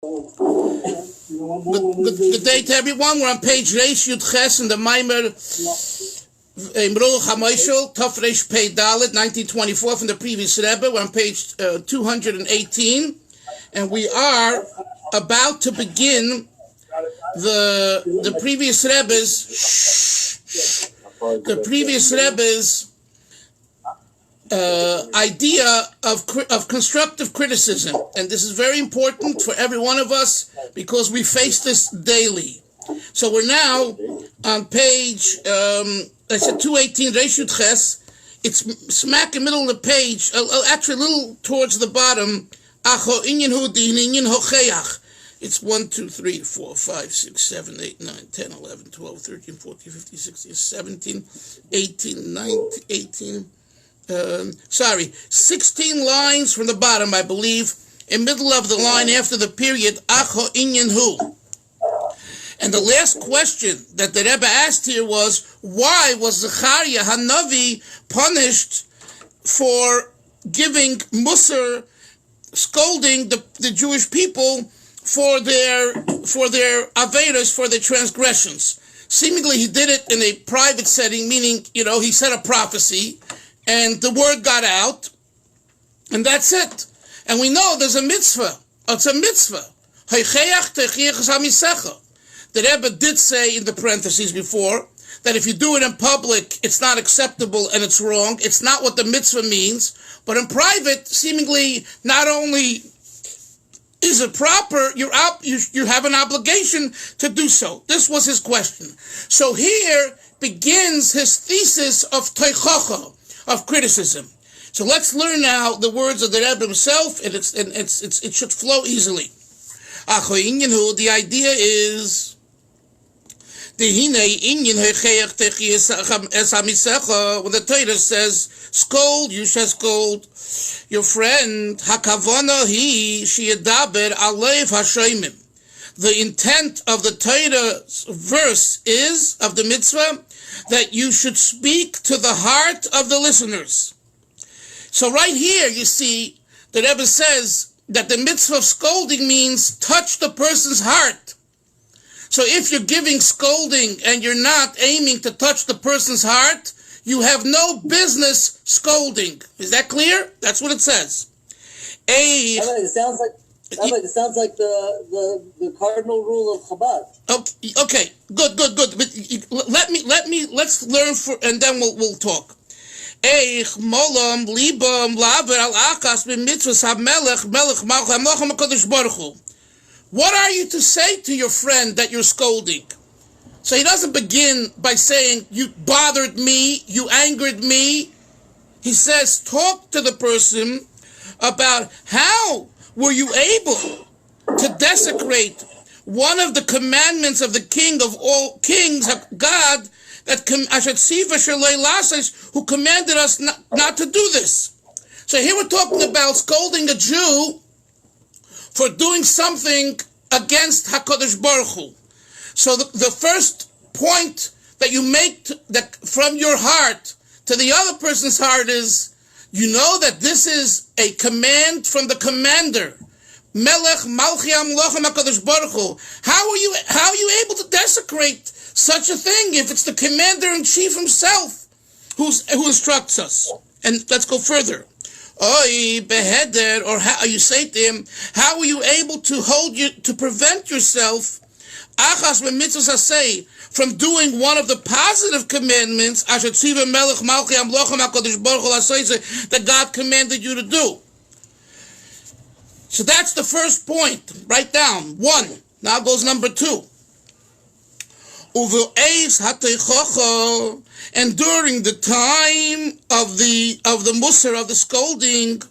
Good day to everyone. We're on page Reish Yud Ches in the Maamar Ruach HaMoishel, Tov Reish Pei Dalet, 1924 from the previous Rebbe. We're on page 218, and we are about to begin the previous Rebbe's idea of constructive criticism, and this is very important for every one of us because we face this daily. So we're now on page 218 Reish Yud Ches. It's smack in the middle of the page, actually a little towards the bottom. It's 1, 2, 3, 4, 5, 6, 7, 8, 9, 10, 11, 12, 13, 14, 15, 16, 17, 18, 19, 18. 16 lines from the bottom, I believe, in middle of the line after the period, Acho Inyan Hu. And the last question that the Rebbe asked here was, why was Zechariah Hanavi punished for giving Musar, scolding the Jewish people for their Averas, for their transgressions? Seemingly he did it in a private setting, meaning, he said a prophecy, and the word got out, and that's it. And we know there's a mitzvah. It's a mitzvah. The Rebbe did say in the parentheses before that if you do it in public, it's not acceptable and it's wrong. It's not what the mitzvah means. But in private, seemingly, not only is it proper, you have an obligation to do so. This was his question. So here begins his thesis of teichacha, of criticism. So let's learn now the words of the Rebbe himself, and it should flow easily. The idea is when the Torah says, scold, you shall scold your friend. The intent of the Torah's verse is, of the mitzvah, that you should speak to the heart of the listeners. So right here, you see, the Rebbe says that the mitzvah of scolding means touch the person's heart. So if you're giving scolding and you're not aiming to touch the person's heart, you have no business scolding. Is that clear? That's what it says. It sounds like the cardinal rule of Chabad. Okay, good. But let's learn and then we'll talk. What are you to say to your friend that you're scolding? So he doesn't begin by saying, you bothered me, you angered me. He says, talk to the person about how were you able to desecrate one of the commandments of the King of all kings, God, who commanded us not to do this. So here we're talking about scolding a Jew for doing something against HaKadosh Baruch Hu. So the first point that you make that from your heart to the other person's heart is, you know that this is a command from the commander, Melech Malchi Amlochem HaKadosh Baruch Hu. How are you able to desecrate such a thing if it's the commander-in-chief himself who instructs us? And let's go further. Oy, beheaded, or how you say to him, how are you able to prevent yourself, achas b'mitzvos hasei, from doing one of the positive commandments, that God commanded you to do? So that's the first point. Write down. 1. Now goes number 2. And during the time of the musar, of the scolding,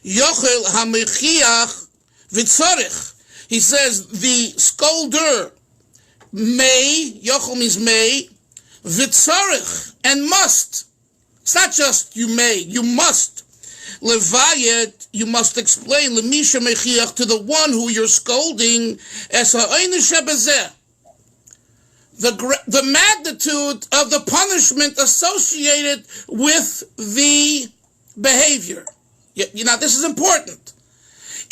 yochel hamechiach v'tzorich. He says the scolder may, yochel means may, v'tzorich, and must. It's not just you may, you must. Levayet, you must explain, lemisha mechiach, to the one who you're scolding, es ha'oinish habezeh, the magnitude of the punishment associated with the behavior. You know, this is important.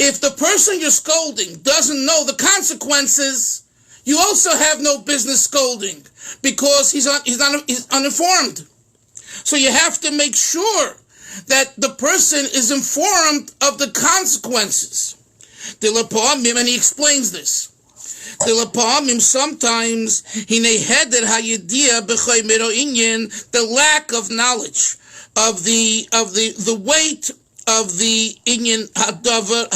If the person you're scolding doesn't know the consequences, you also have no business scolding because he's uninformed. So you have to make sure that the person is informed of the consequences. And he explains this. Sometimes the lack of knowledge of the weight of the inyan hadvar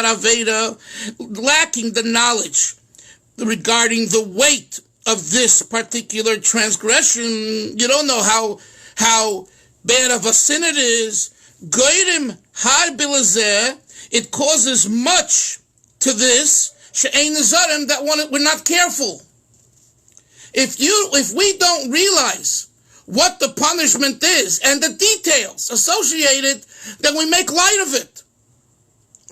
aveda, lacking the knowledge regarding the weight of this particular transgression. You don't know how bad of a sin it is. Goyrim har bilazeh, it causes much to this. She'ein zarim, that we're not careful. If we don't realize what the punishment is and the details associated, then we make light of it.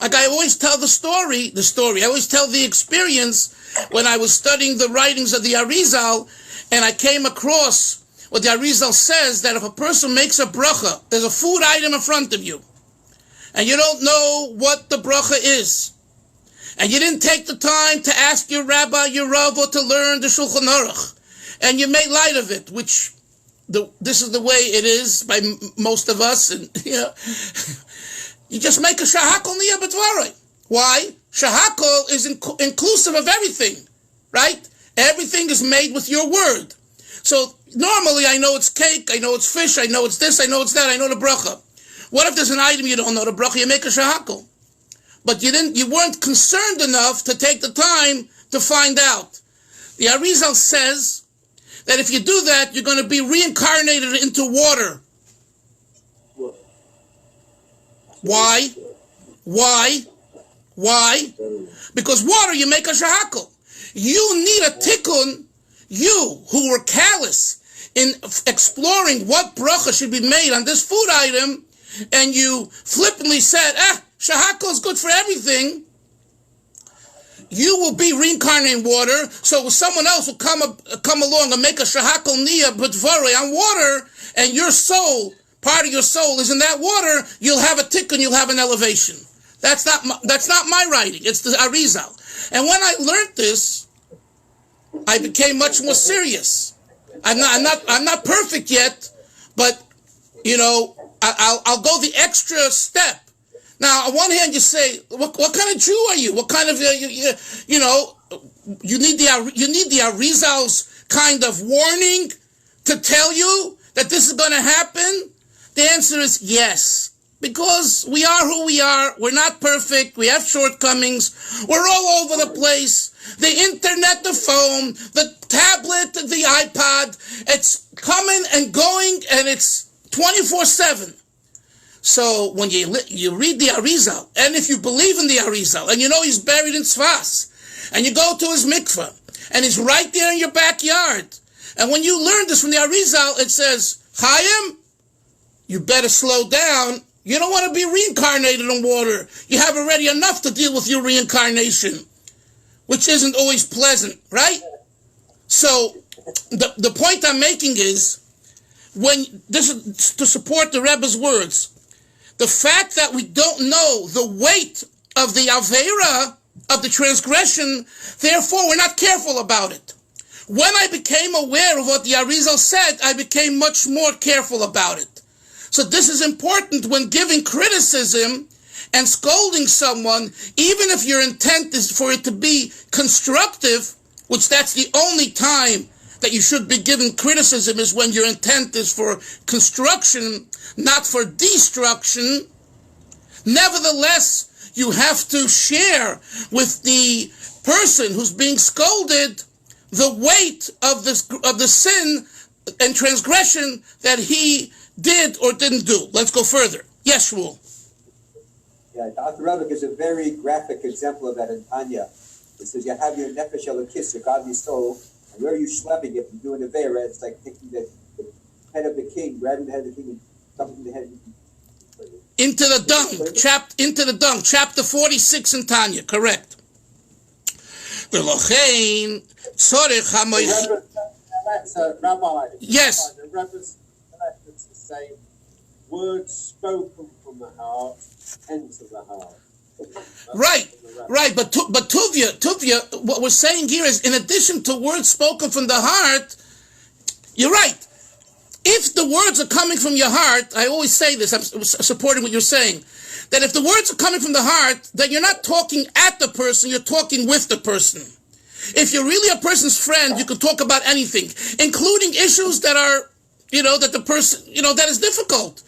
Like I always tell the story. I always tell the experience when I was studying the writings of the Arizal, and I came across what the Arizal says, that if a person makes a bracha, there's a food item in front of you, and you don't know what the bracha is, and you didn't take the time to ask your rabbi, your rav, or to learn the Shulchan Aruch, and you made light of it, which this is the way it is by most of us, and you just make a shahakol niya b'dvarei. Why? Shahakol is inclusive of everything, right? Everything is made with your word. So normally I know it's cake, I know it's fish, I know it's this, I know it's that, I know the bracha. What if there's an item you don't know the bracha? You make a shahakol, but you weren't concerned enough to take the time to find out. The Arizal says that if you do that, you're going to be reincarnated into water. Why? Because water, you make a shahakol. You need a tikkun, you who were callous in exploring what bracha should be made on this food item, and you flippantly said, shahakol is good for everything. You will be reincarnated in water, so someone else will come along and make a shahakol niya b'dvarei on water, and your soul, part of your soul is in that water, you'll have a tikkun, you'll have an elevation. That's not my writing, it's the Arizal. And when I learned this, I became much more serious. I'm not perfect yet, but I'll go the extra step. Now, on one hand, you say, what kind of Jew are you? What kind of, you need the Arizal's kind of warning to tell you that this is going to happen? The answer is yes. Because we are who we are. We're not perfect. We have shortcomings. We're all over the place. The internet, the phone, the tablet, the iPod, it's coming and going, and it's 24/7. So when you read the Arizal, and if you believe in the Arizal, and you know he's buried in Tzfas, and you go to his mikveh, and he's right there in your backyard, and when you learn this from the Arizal, it says, Chaim, you better slow down. You don't want to be reincarnated in water. You have already enough to deal with your reincarnation, which isn't always pleasant, right? So the point I'm making is, when this is to support the Rebbe's words, the fact that we don't know the weight of the Aveira, of the transgression, therefore we're not careful about it. When I became aware of what the Arizal said, I became much more careful about it. So this is important when giving criticism and scolding someone, even if your intent is for it to be constructive, which that's the only time that you should be given criticism, is when your intent is for construction, not for destruction. Nevertheless, you have to share with the person who's being scolded the weight of the sin and transgression that he did or didn't do. Let's go further. Yes, Shmuel. Yeah, Dr. Rebuke is a very graphic example of that in Tanya. It says you have your nefesh elokis, your godly soul, and where are you schlepping it and doing a vera? It's like taking the head of the king, grabbing the head of the king and dumping the head into the dung, chapter 46 in Tanya, correct. Rabbi. Yes. The Rebbe's to say, words spoken from the heart enter the heart. Right. But Tuvia, what we're saying here is, in addition to words spoken from the heart, you're right. If the words are coming from your heart, I always say this, I'm supporting what you're saying, that if the words are coming from the heart, then you're not talking at the person, you're talking with the person. If you're really a person's friend, you can talk about anything, including issues that are, that the person, that is difficult,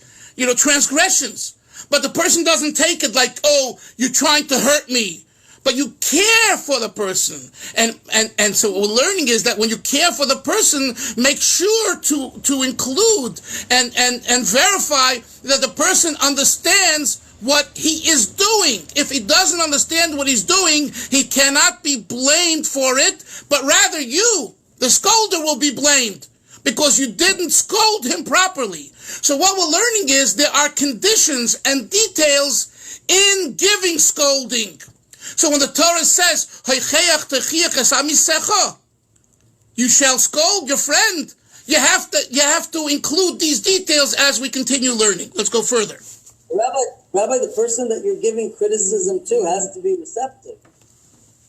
transgressions. But the person doesn't take it like, oh, you're trying to hurt me. But you care for the person. And so what we're learning is that when you care for the person, make sure to include and verify that the person understands what he is doing. If he doesn't understand what he's doing, he cannot be blamed for it, but rather you, the scolder, will be blamed because you didn't scold him properly. So what we're learning is there are conditions and details in giving scolding. So when the Torah says, you shall scold your friend, you have to include these details as we continue learning. Let's go further. Rabbi, the person that you're giving criticism to has to be receptive.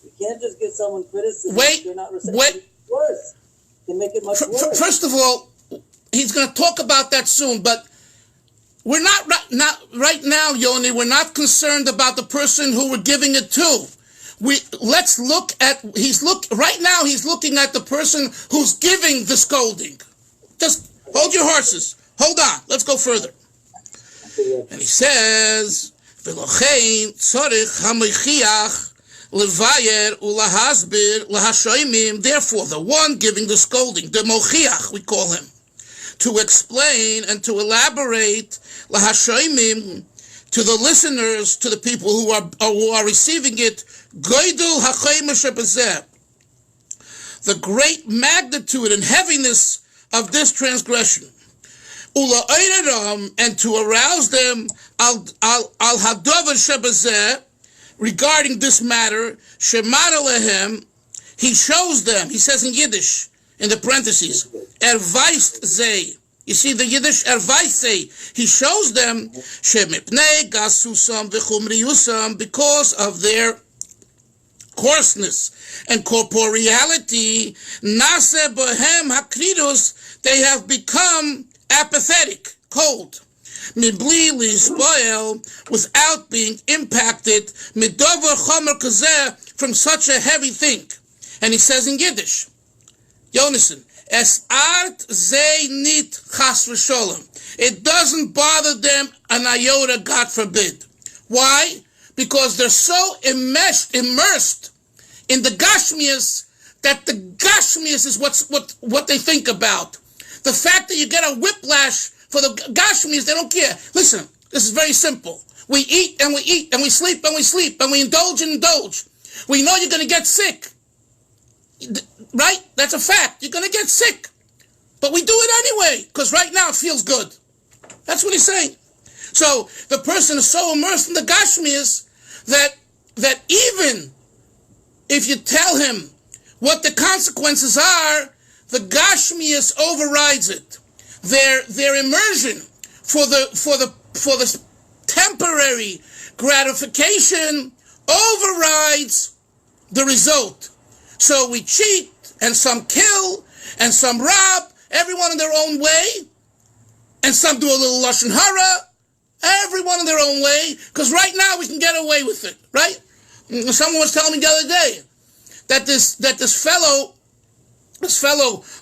You can't just give someone criticism if they're not receptive. It's worse. They make it much worse. First of all, he's going to talk about that soon, but we're not right now, Yoni. We're not concerned about the person who we're giving it to. Let's look at. He's looking at the person who's giving the scolding. Just hold your horses. Hold on. Let's go further. And he says, "V'lochein tzorich hamochiach levayer ulahasbir lahashoimim." Therefore, the one giving the scolding, the mochiach, we call him, to explain and to elaborate lahashoimim to the listeners, to the people who are receiving it. Goydul hachayim shebezeh, the great magnitude and heaviness of this transgression. Ula oireram, and to arouse them al hadover shebezeh, regarding this matter. Shemar lehem, he shows them. He says in Yiddish, in the parentheses, erweist zei. You see the Yiddish erweist zei. He shows them shemipnei gasusam v'chumriusam, because of their coarseness and corporeality. Nase bohem hakridus, they have become apathetic, cold. Mibli lispoel, without being impacted, midover chomer kazeh, from such a heavy thing. And he says in Yiddish, Yonason, es art ze nit chas v'sholem. It doesn't bother them an iota, God forbid. Why? Because they're so immersed in the gashmias that the gashmias is what they think about. The fact that you get a whiplash for the gashmias, they don't care. Listen, this is very simple. We eat and we eat and we sleep and we sleep and we indulge and indulge. We know you're going to get sick. Right? That's a fact. You're going to get sick. But we do it anyway, because right now it feels good. That's what he's saying. So the person is so immersed in the gashmias that even if you tell him what the consequences are, the gashmias overrides it. Their immersion for the temporary gratification overrides the result. So we cheat, and some kill, and some rob, everyone in their own way, and some do a little lashon hara, everyone in their own way, because right now we can get away with it, right? Someone was telling me the other day that this fellow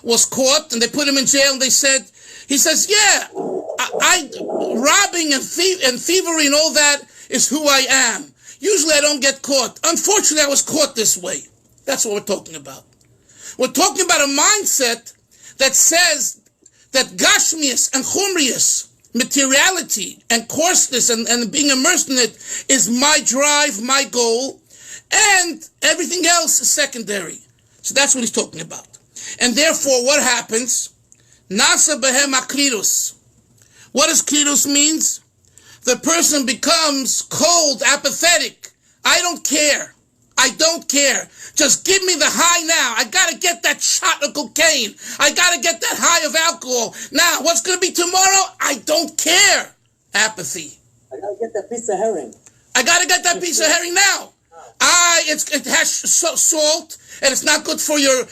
was caught, and they put him in jail, and he says, yeah, I robbing and thievery and all that is who I am. Usually I don't get caught. Unfortunately, I was caught this way. That's what we're talking about. We're talking about a mindset that says that gashmius and chumrius, materiality and coarseness and being immersed in it, is my drive, my goal, and everything else is secondary. So that's what he's talking about. And therefore, what happens? Nasa behem aklirus. What does klirus means? The person becomes cold, apathetic. I don't care. Just give me the high now. I got to get that shot of cocaine. I got to get that high of alcohol. Now, what's going to be tomorrow? I don't care. Apathy. I got to get that piece of herring. I got to get that piece of herring now. It has salt, and it's not good for your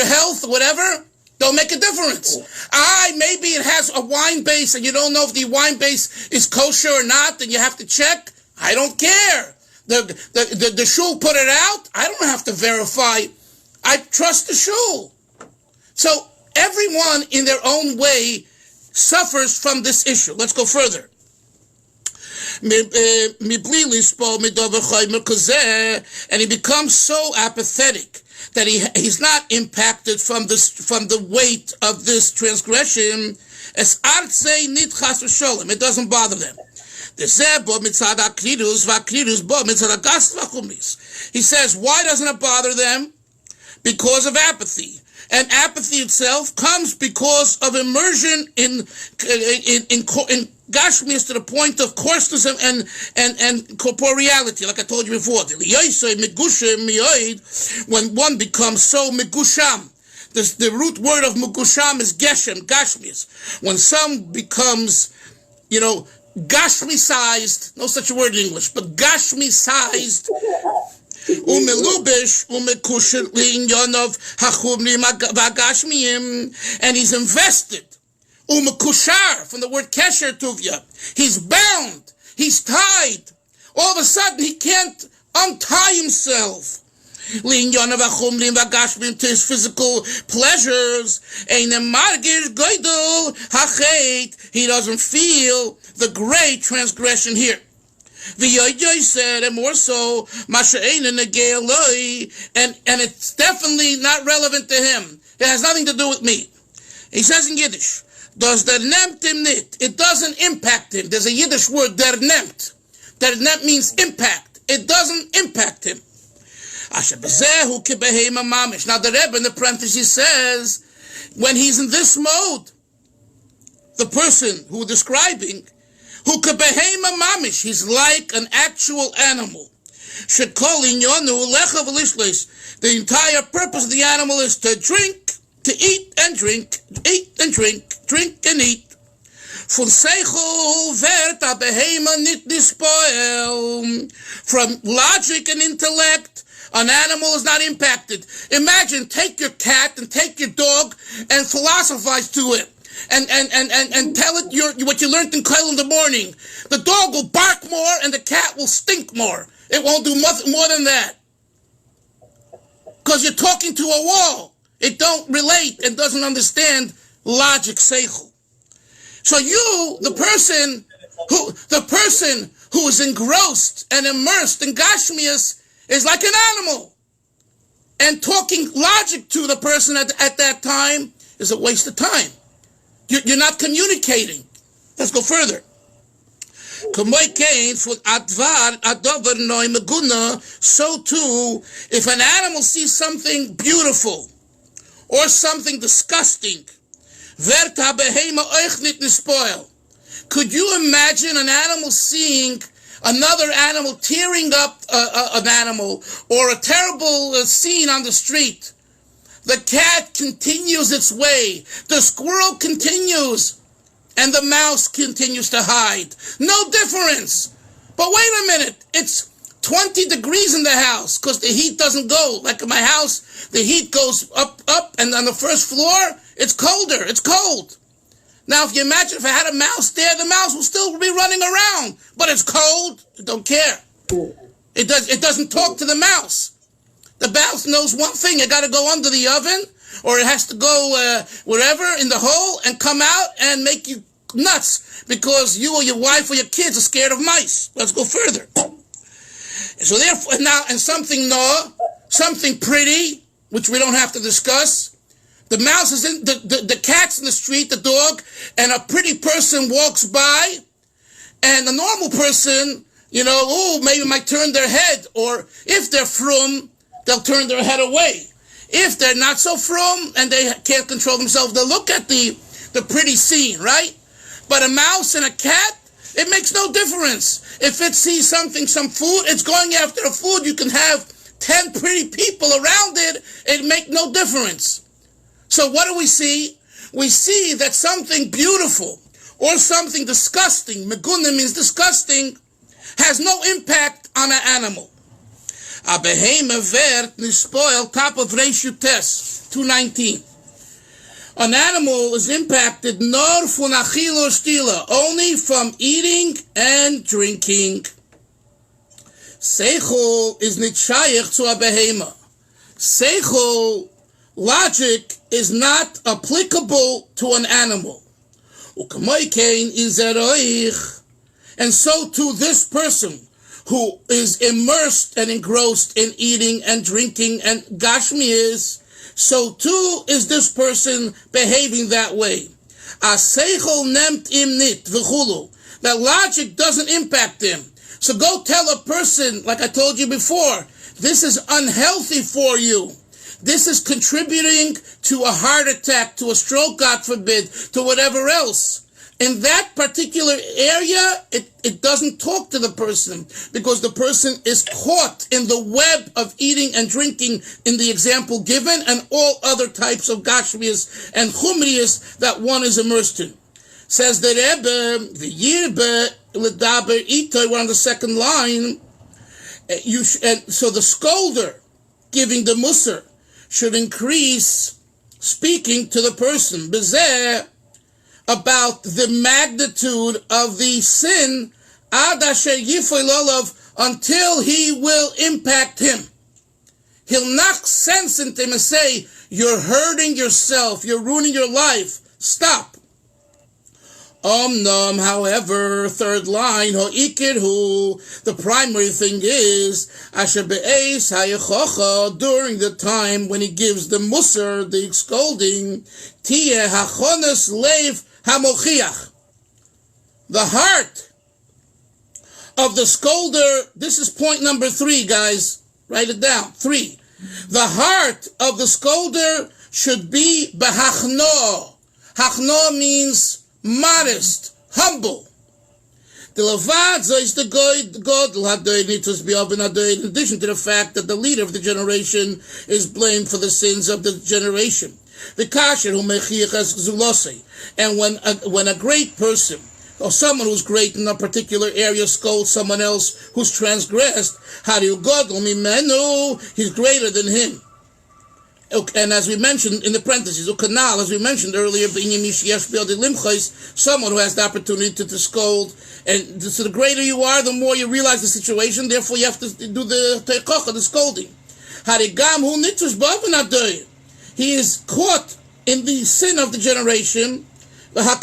health or whatever. Don't make a difference. Maybe it has a wine base, and you don't know if the wine base is kosher or not, and you have to check. I don't care. The shul put it out. I don't have to verify. I trust the shul. So everyone in their own way suffers from this issue. Let's go further. And he becomes so apathetic that he's not impacted from the weight of this transgression. It doesn't bother them. He says, why doesn't it bother them? Because of apathy. And apathy itself comes because of immersion in Gashmias to the point of coarseness and corporeality, like I told you before. When one becomes so megusham, the root word of megusham is geshem, Gashmias. When some becomes, Gashmi-sized, no such a word in English, but Gashmi-sized, and he's invested. Umekushar, from the word kesher tuvya. He's bound. He's tied. All of a sudden, he can't untie himself. To his physical pleasures. He doesn't feel the great transgression here. Said, and more so, and it's definitely not relevant to him. It has nothing to do with me. He says in Yiddish, does der nemt him nit? It doesn't impact him. There's a Yiddish word, der nemt. Der nemt means impact. It doesn't impact him. Now the Rebbe in the parenthesis says, when he's in this mode, the person who we're describing, who kabehema mamish, he's like an actual animal. The entire purpose of the animal is to drink, to eat and drink, eat and drink, drink and eat. From logic and intellect, an animal is not impacted. Imagine, take your cat and take your dog and philosophize to it. And tell it what you learned in Koil in the morning. The dog will bark more and the cat will stink more. It won't do nothing more than that. Because you're talking to a wall. It don't relate and doesn't understand logic, seichel. So you, the person who is engrossed and immersed in Gashmias, is like an animal. And talking logic to the person at that time is a waste of time. You're not communicating. Let's go further. So too, if an animal sees something beautiful or something disgusting, could you imagine an animal seeing another animal tearing up an animal, or a terrible scene on the street? The cat continues its way. The squirrel continues. And the mouse continues to hide. No difference. But wait a minute. It's 20 degrees in the house because the heat doesn't go. Like in my house, the heat goes up, and on the first floor, it's colder. It's cold. Now, if you imagine if I had a mouse there, the mouse will still be running around. But it's cold. It don't care. It doesn't talk to the mouse. The mouse knows one thing. It got to go under the oven, or it has to go wherever in the hole and come out and make you nuts because you or your wife or your kids are scared of mice. Let's go further. So therefore, now, and something pretty, which we don't have to discuss. The mouse is in, the cat's in the street, the dog, and a pretty person walks by, and a normal person, maybe might turn their head, or if they're frum, they'll turn their head away. If they're not so frum and they can't control themselves, they'll look at the pretty scene, right? But a mouse and a cat, it makes no difference. If it sees something, some food, it's going after the food. You can have 10 pretty people around it. It makes no difference. So what do we see? We see that something beautiful or something disgusting, meguna means disgusting, has no impact on an animal. A behema vert nispoil, top of Reishu Tes, 219. An animal is impacted nor fun achila or stila, only from eating and drinking. Seichel is nitshayach to a behema. Seichel, logic, is not applicable to an animal. Ukamoikein is eroich. And so too this person who is immersed and engrossed in eating and drinking and gashmias, so too is this person behaving that way. Aseichel nemt im nit v'chulu. That logic doesn't impact him. So go tell a person, like I told you before, this is unhealthy for you. This is contributing to a heart attack, to a stroke, God forbid, to whatever else. In that particular area, it doesn't talk to the person because the person is caught in the web of eating and drinking in the example given and all other types of gashmias and chumrias that one is immersed in. Says the Rebbe, the Yirbe, L'daber Itoy, we're on the second line. So the scolder giving the musar should increase speaking to the person. Bezeh, about the magnitude of the sin, ad asher yifoy lolav, until he will impact him. He'll knock sense into him and say, you're hurting yourself, you're ruining your life, stop. However, third line, the primary thing is, asher be'ez hayechocha, during the time when he gives the musar, the scolding, tiyeh hachones leiv HaMochiach. The heart of the scolder, this is point number 3, guys. Write it down. 3. The heart of the scolder should be behachno. Hachno means modest, humble. The levad is the god in addition to the fact that the leader of the generation is blamed for the sins of the generation. And when a great person or someone who's great in a particular area scolds someone else who's transgressed, he's greater than him. And as we mentioned in the parentheses, as we mentioned earlier, someone who has the opportunity to scold, and so the greater you are, the more you realize the situation, therefore you have to do the teikocha, the scolding. He is caught in the sin of the generation. What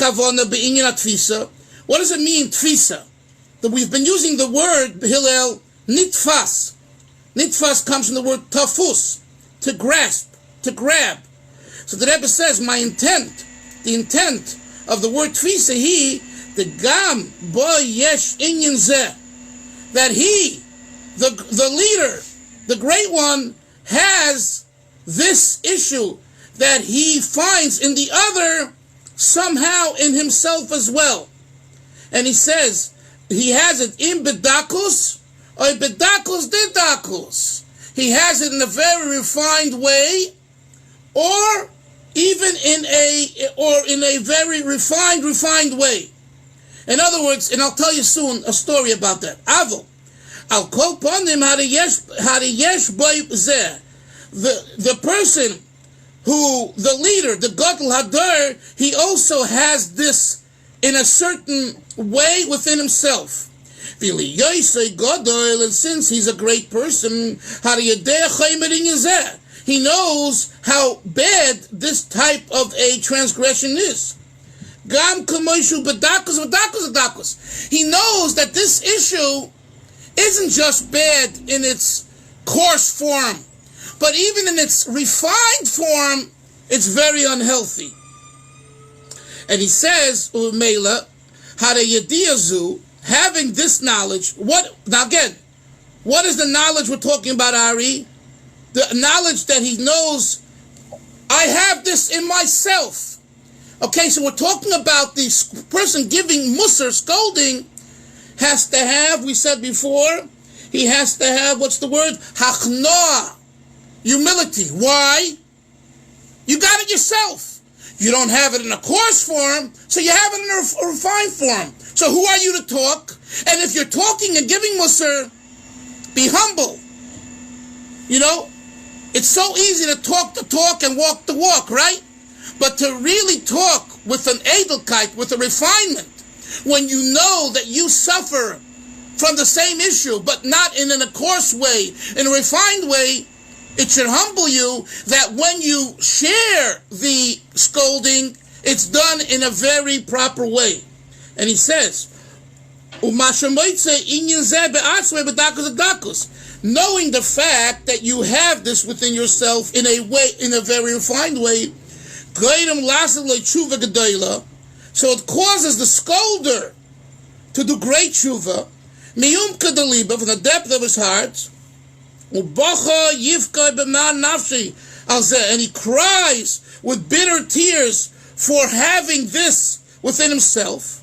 does it mean, tfisa? That we've been using the word, Hillel, nitfas. Nitfas comes from the word tafus, to grasp, to grab. So the Rebbe says, the intent of the word tfisa, the gam bo yesh inyan zeh, that he, the leader, the great one, has this issue that he finds in the other somehow in himself as well. And he says, he has it in bedakus or bedakus didakus. He has it in a very refined way, or even in a very refined way. In other words, and I'll tell you soon a story about that. Avo, I'll call upon him how to yesh boy zeh. The person who, the leader, the Gadol Hadar, he also has this in a certain way within himself. And since he's a great person, he knows how bad this type of a transgression is. He knows that this issue isn't just bad in its coarse form, but even in its refined form, it's very unhealthy. And he says, Umeila, Harayadiazu, having this knowledge, now again, what is the knowledge we're talking about, Ari? The knowledge that he knows, I have this in myself. Okay, so we're talking about this person giving musar, scolding, has to have, we said before, he has to have, what's the word? Hachnoah. Humility. Why? You got it yourself. You don't have it in a coarse form, so you have it in a refined form. So who are you to talk? And if you're talking and giving Musar, be humble. It's so easy to talk the talk and walk the walk, right? But to really talk with an edelkeit, with a refinement, when you know that you suffer from the same issue, but not in a coarse way, in a refined way, it should humble you that when you share the scolding, it's done in a very proper way. And he says, knowing the fact that you have this within yourself in a way, in a very refined way, so it causes the scolder to do great tshuva, from the depth of his heart, and he cries with bitter tears for having this within himself.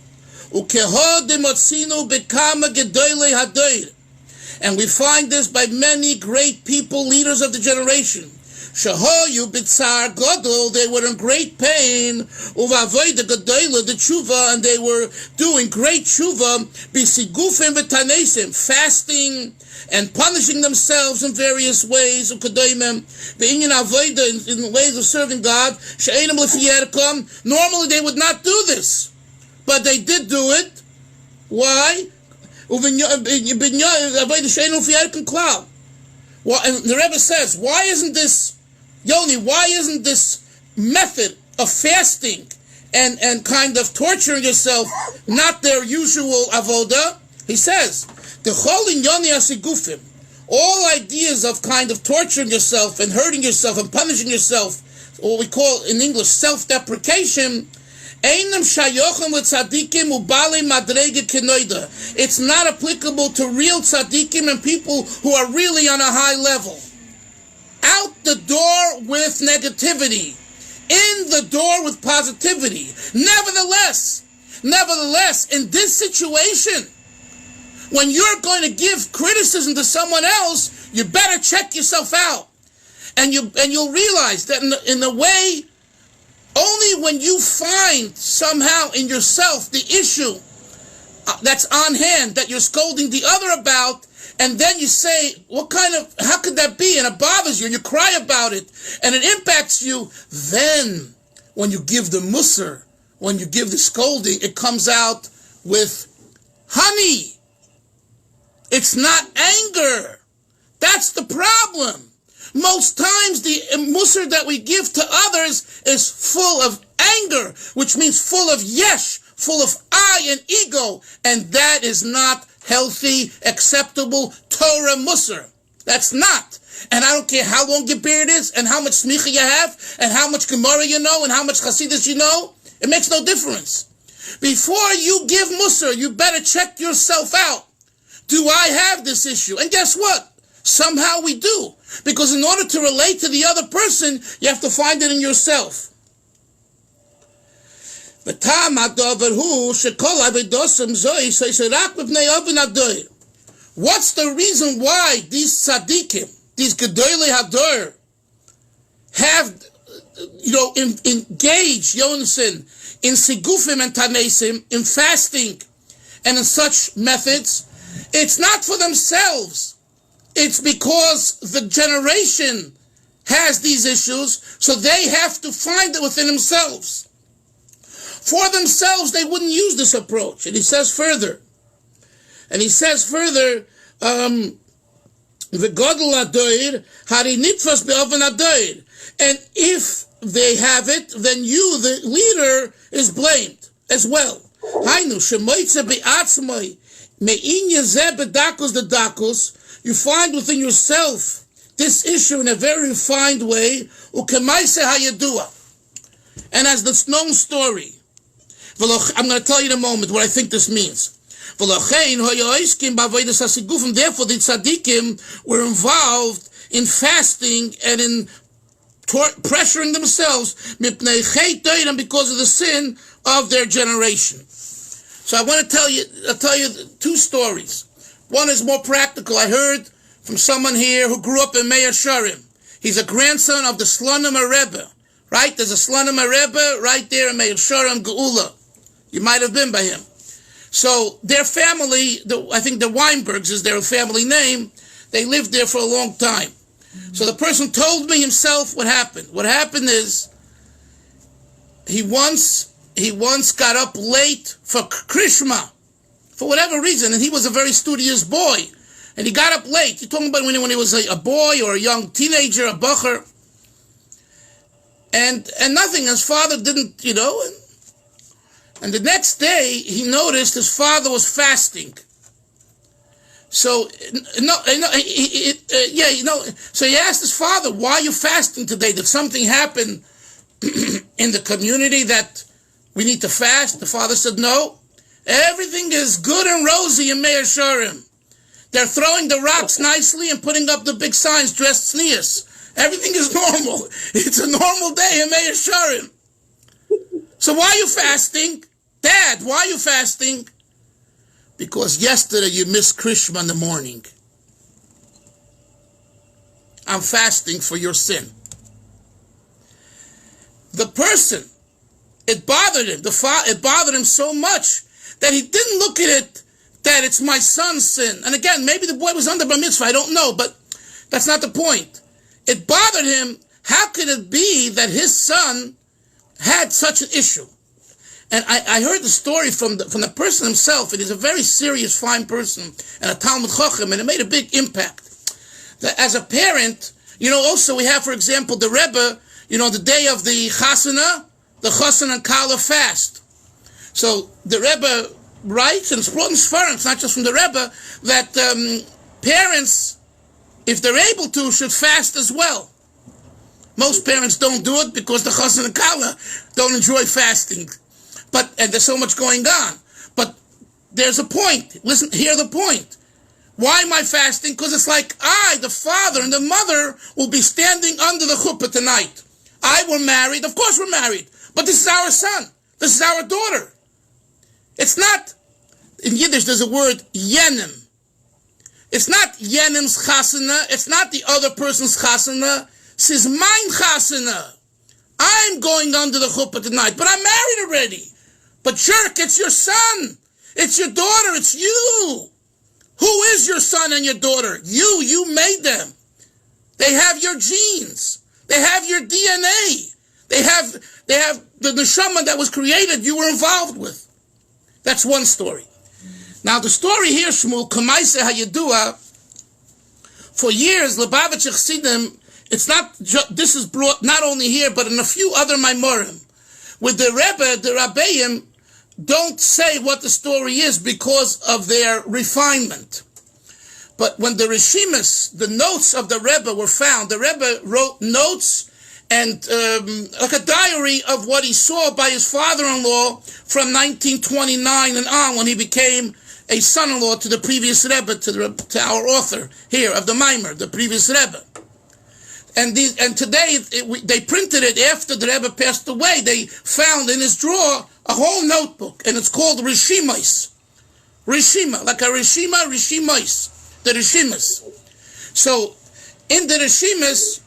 And we find this by many great people, leaders of the generation. Shahoyu bitzar gadol, they were in great pain. Uvavoida gadola, the tshuva, and they were doing great tshuva. Bisigufim v'tanesim, fasting and punishing themselves in various ways. Ukadoimem v'inyan avoida, in ways of serving God. She'enam l'fiyerkom. Normally they would not do this, but they did do it. Why? Well, and the Rebbe says, why isn't this method of fasting and kind of torturing yourself not their usual avoda? He says, all ideas of kind of torturing yourself and hurting yourself and punishing yourself, what we call in English self-deprecation, it's not applicable to real tzaddikim and people who are really on a high level. Out the door with negativity, in the door with positivity. Nevertheless, in this situation, when you're going to give criticism to someone else, you better check yourself out, and you'll realize that in a way. Only when you find somehow in yourself the issue that's on hand that you're scolding the other about, and then you say, how could that be? And it bothers you, and you cry about it, and it impacts you. Then, when you give the musar, when you give the scolding, it comes out with honey. It's not anger. That's the problem. Most times the musar that we give to others is full of anger, which means full of yesh, full of I and ego, and that is not healthy, acceptable Torah musar. That's not. And I don't care how long your beard is, and how much smicha you have, and how much Gemara you know, and how much Hasidus you know. It makes no difference. Before you give musar, you better check yourself out. Do I have this issue? And guess what? Somehow we do. Because in order to relate to the other person, you have to find it in yourself. What's the reason why these tzaddikim, these gedolei hador, have, engaged, in sigufim and tanesim, in fasting, and in such methods? It's not for themselves. It's because the generation has these issues, so they have to find it within themselves. For themselves, they wouldn't use this approach. And he says further, V'godol adoir, hari nitfas be'oven adoir. And if they have it, then you, the leader, is blamed as well. Hainu, shemoitze be'atzmoi, me'inye zeh bedakos the dakos. You find within yourself this issue in a very refined way, ukemaise hayadua. And as the known story, I'm going to tell you in a moment what I think this means. Therefore, the tzaddikim were involved in fasting and in pressuring themselves because of the sin of their generation. So I want to tell you two stories. One is more practical. I heard from someone here who grew up in Meir Sharim. He's a grandson of the Slonim Rebbe, Right? There's a Slonim Rebbe right there in Meir Sharem Geula. You might have been by him. So their family, I think the Weinbergs is their family name, they lived there for a long time. So the person told me himself what happened. What happened is he once got up late for Krishma, for whatever reason, and he was a very studious boy. And he got up late. You're talking about when he was a boy or a young teenager, a bacher. And nothing. His father didn't, And the next day, he noticed his father was fasting. So, so he asked his father, why are you fasting today? Did something happen in the community that we need to fast? The father said, no. Everything is good and rosy in Meir Sharem. They're throwing the rocks nicely and putting up the big signs, dressed sneers. Everything is normal. It's a normal day in Meir Sharem. So why are you fasting? Dad, why are you fasting? Because yesterday you missed Krishma in the morning. I'm fasting for your sin. The person, it bothered him. It bothered him so much that he didn't look at it that it's my son's sin. And again, maybe the boy was under bar mitzvah, I don't know, but that's not the point. It bothered him. How could it be that his son had such an issue? And I heard the story from the person himself. It is a very serious, fine person and a Talmud Chacham, and it made a big impact. That as a parent, also we have, for example, the Rebbe, the day of the Chasana, the Chasana and Kala fast. So the Rebbe writes, and it's brought in Sfarim, it's not just from the Rebbe, that parents, if they're able to, should fast as well. Most parents don't do it because the Chassan and Kala don't enjoy fasting. And there's so much going on. But there's a point. Listen, hear the point. Why am I fasting? Because it's like the father and the mother, will be standing under the chuppah tonight. We're married. Of course we're married. But this is our son. This is our daughter. It's not, in Yiddish there's a word, yenim. It's not yenim's chasana. It's not the other person's chasana. This is mine chasana. I'm going under the chuppah tonight, but I'm married already. But jerk, it's your son. It's your daughter. It's you. Who is your son and your daughter? You made them. They have your genes. They have your DNA. They have the neshama that was created, you were involved with. That's one story. Now the story here, Shmuel, Kamaise Hayadua, for years, Lubavitch Chassidim, this is brought not only here, but in a few other Maamarim. With the Rebbe, the Rabbeim don't say what the story is because of their refinement. But when the Rishimas, the notes of the Rebbe were found, the Rebbe wrote notes and like a diary of what he saw by his father-in-law from 1929 and on, when he became a son-in-law to the previous Rebbe, to our author here of the Maamar, the previous Rebbe. And today they printed it after the Rebbe passed away. They found in his drawer a whole notebook, and it's called Rishimais. Rishima, like a Rishima, Rishimais, the Rishimas. So in the Rishimas,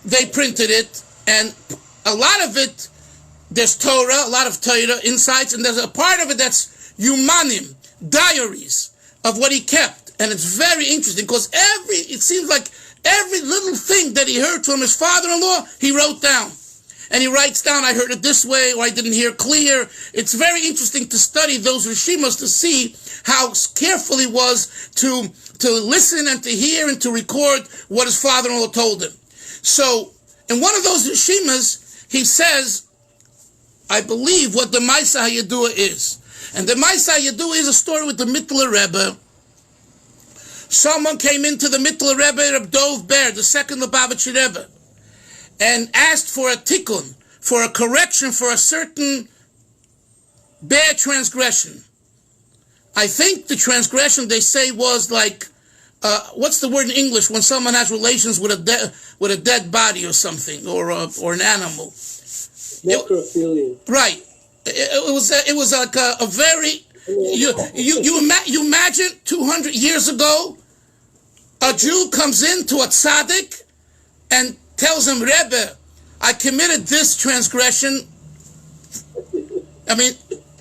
they printed it, and a lot of it, there's Torah, a lot of Torah insights, and there's a part of it that's Yumanim, diaries of what he kept. And it's very interesting because it seems like every little thing that he heard from his father-in-law, he wrote down. And he writes down, I heard it this way, or I didn't hear clear. It's very interesting to study those Rishimas to see how careful he was to listen and to hear and to record what his father-in-law told him. So, in one of those Rishimas, he says, I believe what the Maisa Hayadua is. And the Maisa Hayadua is a story with the Mittler Rebbe. Someone came into the Mittler Rebbe of Dov Ber, the second Lubavitcher Rebbe, and asked for a tikkun, for a correction for a certain bad transgression. I think the transgression, they say, was like, what's the word in English when someone has relations with a dead body or something, or an animal? Necrophilia. Right. It was like a very, you imagine 200 years ago, a Jew comes into a tzaddik and tells him, Rebbe, I committed this transgression. I mean,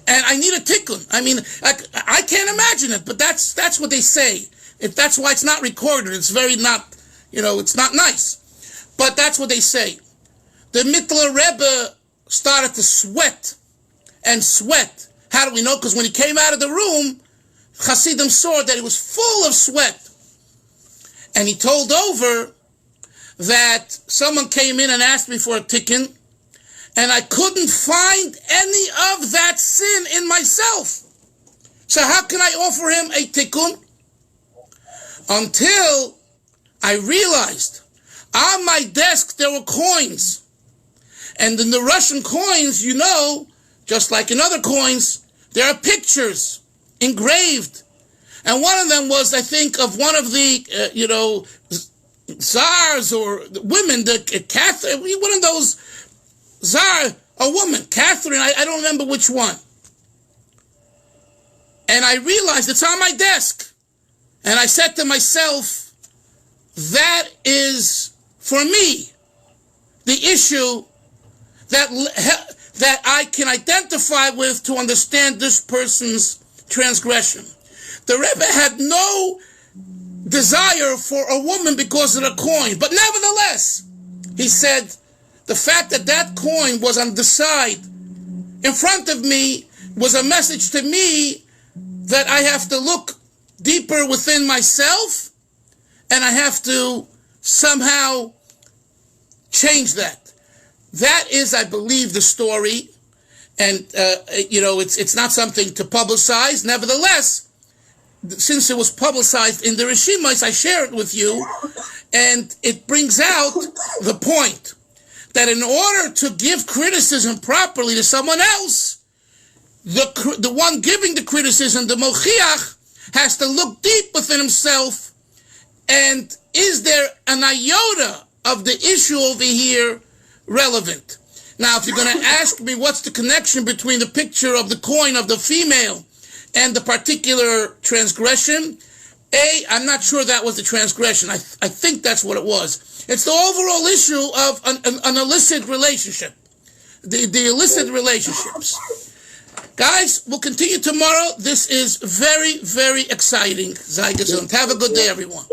and I need a tikkun. I mean, I can't imagine it, but that's what they say. If that's why it's not recorded, it's very not, it's not nice. But that's what they say. The Mittler Rebbe started to sweat and sweat. How do we know? Because when he came out of the room, Hasidim saw that he was full of sweat. And he told over that someone came in and asked me for a tikkun, and I couldn't find any of that sin in myself. So how can I offer him a tikkun? Until I realized on my desk there were coins. And in the Russian coins, just like in other coins, there are pictures engraved. And one of them was, I think, of one of the, czars or women, Catherine, one of those czar, a woman, Catherine, I don't remember which one. And I realized it's on my desk. And I said to myself, that is, for me, the issue that I can identify with to understand this person's transgression. The Rebbe had no desire for a woman because of the coin, but nevertheless, he said, the fact that that coin was on the side in front of me was a message to me that I have to look deeper within myself, and I have to somehow change that. That is, I believe, the story, and it's not something to publicize. Nevertheless, since it was publicized in the Rishimos, I share it with you, and it brings out the point that in order to give criticism properly to someone else, the one giving the criticism, the mochiach, has to look deep within himself, and is there an iota of the issue over here relevant? Now, if you're going to ask me what's the connection between the picture of the coin of the female and the particular transgression, I'm not sure that was the transgression. I think that's what it was. It's the overall issue of an illicit relationship, the illicit relationships. Guys, we'll continue tomorrow. This is very, very exciting. Have a good day, everyone.